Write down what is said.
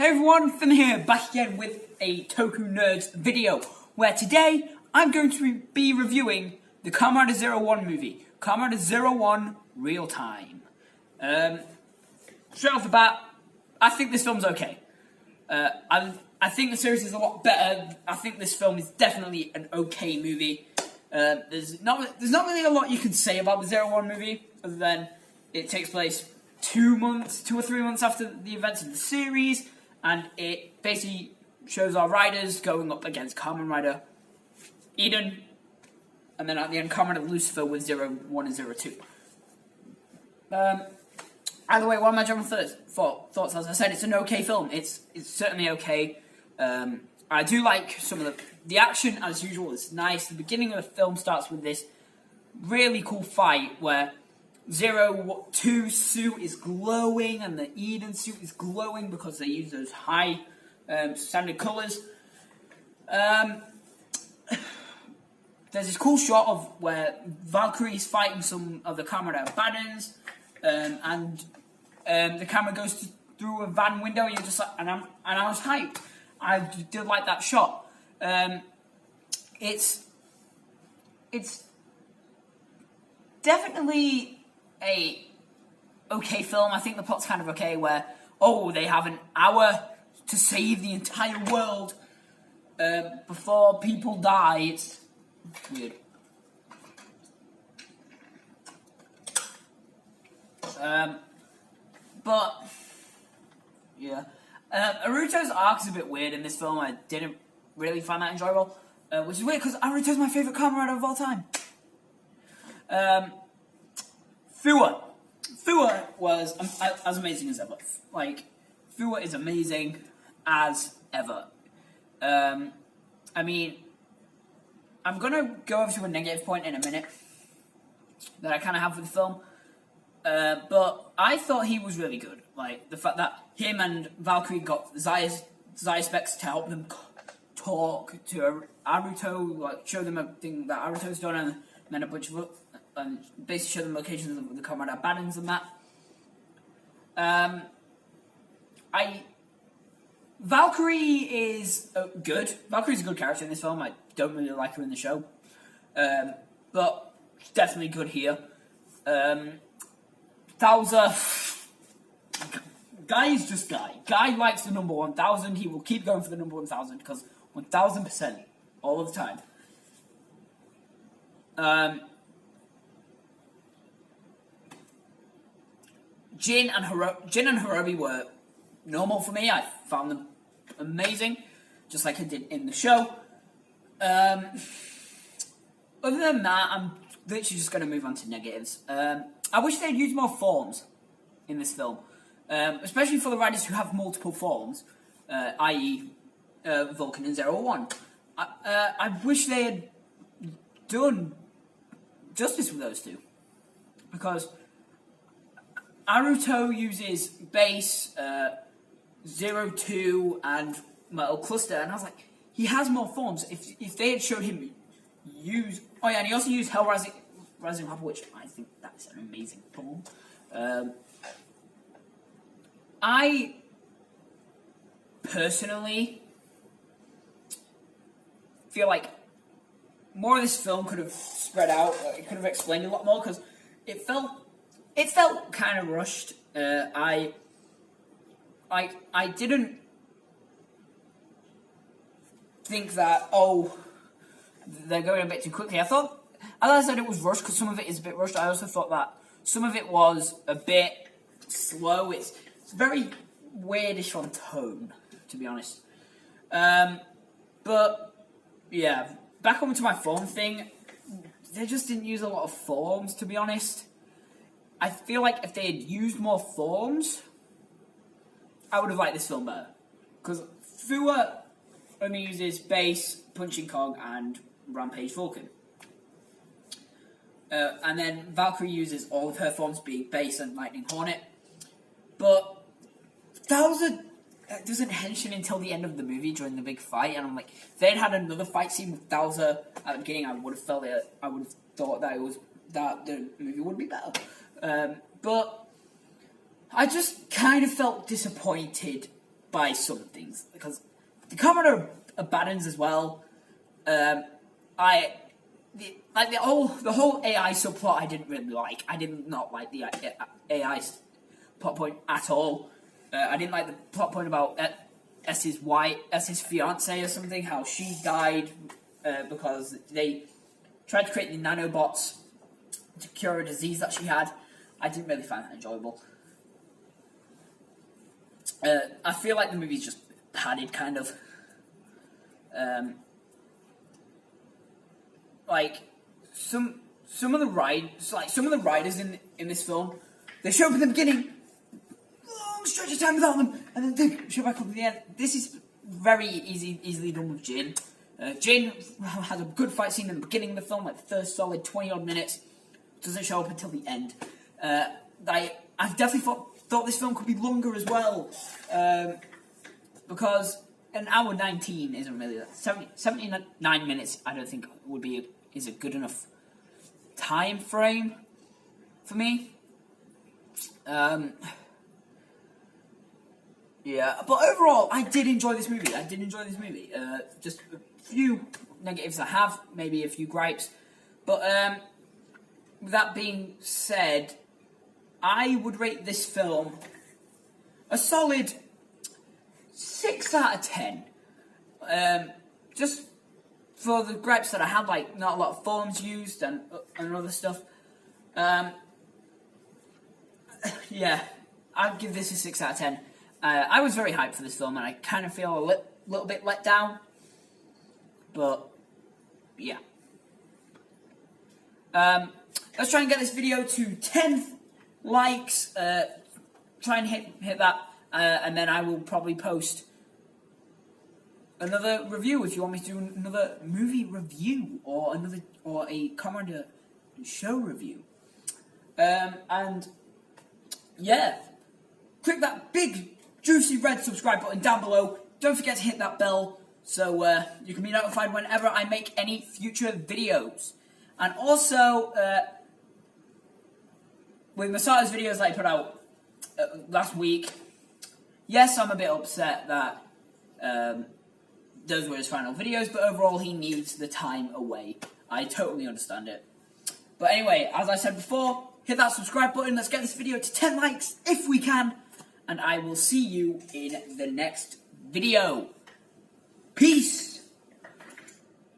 Hey everyone, Finley here, back again with a Toku Nerds video, where today I'm going to be reviewing the Kamen 01 movie, Kamen 01 Real Time. Straight off the bat, I think this film's okay. I think the series is a lot better. I think this film is definitely an okay movie. There's not really a lot you can say about the 01 movie, other than it takes place 2 or 3 months after the events of the series. And it basically shows our riders going up against Kamen Rider Eden, and then at the end, Kamen Rider Lucifer with 01 and 02. Either way, what are my general thoughts? As I said, it's an okay film. It's certainly okay. I do like some of the action, as usual. It's nice. The beginning of the film starts with this really cool fight where 02 suit is glowing and the Eden suit is glowing because they use those high standard colours. There's this cool shot of where Valkyrie is fighting some of the camera Badens, and the camera goes through a van window, and you're just like, and I was hyped. I did like that shot. It's definitely a okay film. I think the plot's kind of okay, where they have an hour to save the entire world before people die. It's weird. But yeah, Aruto's arc is a bit weird in this film. I didn't really find that enjoyable, which is weird because Aruto's my favorite Kamen Rider of all time. Fua was as amazing as ever. Fua is amazing as ever. I mean, I'm gonna go over to a negative point in a minute that I kind of have with the film. But I thought he was really good. Like, the fact that him and Valkyrie got Zaya Specs to help them talk to Aruto, like, show them everything that Aruto's done, and then a bunch of basically show them locations of the Comrade Badens and that. Valkyrie is good. Valkyrie's a good character in this film. I don't really like her in the show. But she's definitely good here. Thouser, Guy is just Guy. Guy likes the number 1000. He will keep going for the number 1000 because 1000% all of the time. Jin and Hirobi were normal for me. I found them amazing, just like I did in the show. Other than that, I'm literally just going to move on to negatives. I wish they'd used more forms in this film, especially for the riders who have multiple forms, i.e. Vulcan and 01. I wish they had done justice with those two, because Aruto uses base, 02, and Metal Cluster, and I was like, he has more forms. If they had showed him use... Oh yeah, and he also used Hell Rising Hopper, which I think that's an amazing form. I personally feel like more of this film could have spread out. It could have explained a lot more, because it felt kind of rushed. I didn't think that, they're going a bit too quickly. I thought, as I said, it was rushed because some of it is a bit rushed. I also thought that some of it was a bit slow. It's very weirdish on tone, to be honest. But, yeah, back on to my form thing. They just didn't use a lot of forms, to be honest. I feel like if they had used more forms, I would have liked this film better. Because Fua only uses Base, Punching Cog, and Rampage Vulcan. And then Valkyrie uses all of her forms, being Base and Lightning Hornet. But Thouser doesn't henshin until the end of the movie during the big fight. And I'm like, if they'd had another fight scene with Thouser at the beginning, I would have thought that the movie would be better. But I just kind of felt disappointed by some things, because the Kamen are bad ones as well. The whole AI subplot I didn't really like. I did not like the AI plot point at all. I didn't like the plot point about S's fiance or something, how she died because they tried to create the nanobots to cure a disease that she had. I didn't really find that enjoyable. I feel like the movie's just padded, kind of. Like some of the riders in this film, they show up in the beginning, long stretch of time without them, and then they show back up at the end. This is very easily done with Jin. Jin has a good fight scene in the beginning of the film, like the first solid 20 odd minutes. Doesn't show up until the end. I've definitely thought this film could be longer as well, because an hour 19 isn't really 79 minutes. I don't think is a good enough time frame for me. Yeah, but overall, I did enjoy this movie. Just a few negatives I have, maybe a few gripes, but with that being said, I would rate this film a solid 6 out of 10. Just for the gripes that I had, like not a lot of forms used and other stuff. Yeah, I'd give this a 6 out of 10. I was very hyped for this film, and I kind of feel a little bit let down. But yeah. Let's try and get this video to 10 likes. Try and hit that, and then I will probably post another review if you want me to do another movie review or a Commander show review. And yeah, click that big juicy red subscribe button down below. Don't forget to hit that bell so you can be notified whenever I make any future videos. And also, with Masato's videos that I put out last week, yes, I'm a bit upset that those were his final videos, but overall he needs the time away. I totally understand it. But anyway, as I said before, hit that subscribe button. Let's get this video to 10 likes if we can. And I will see you in the next video. Peace!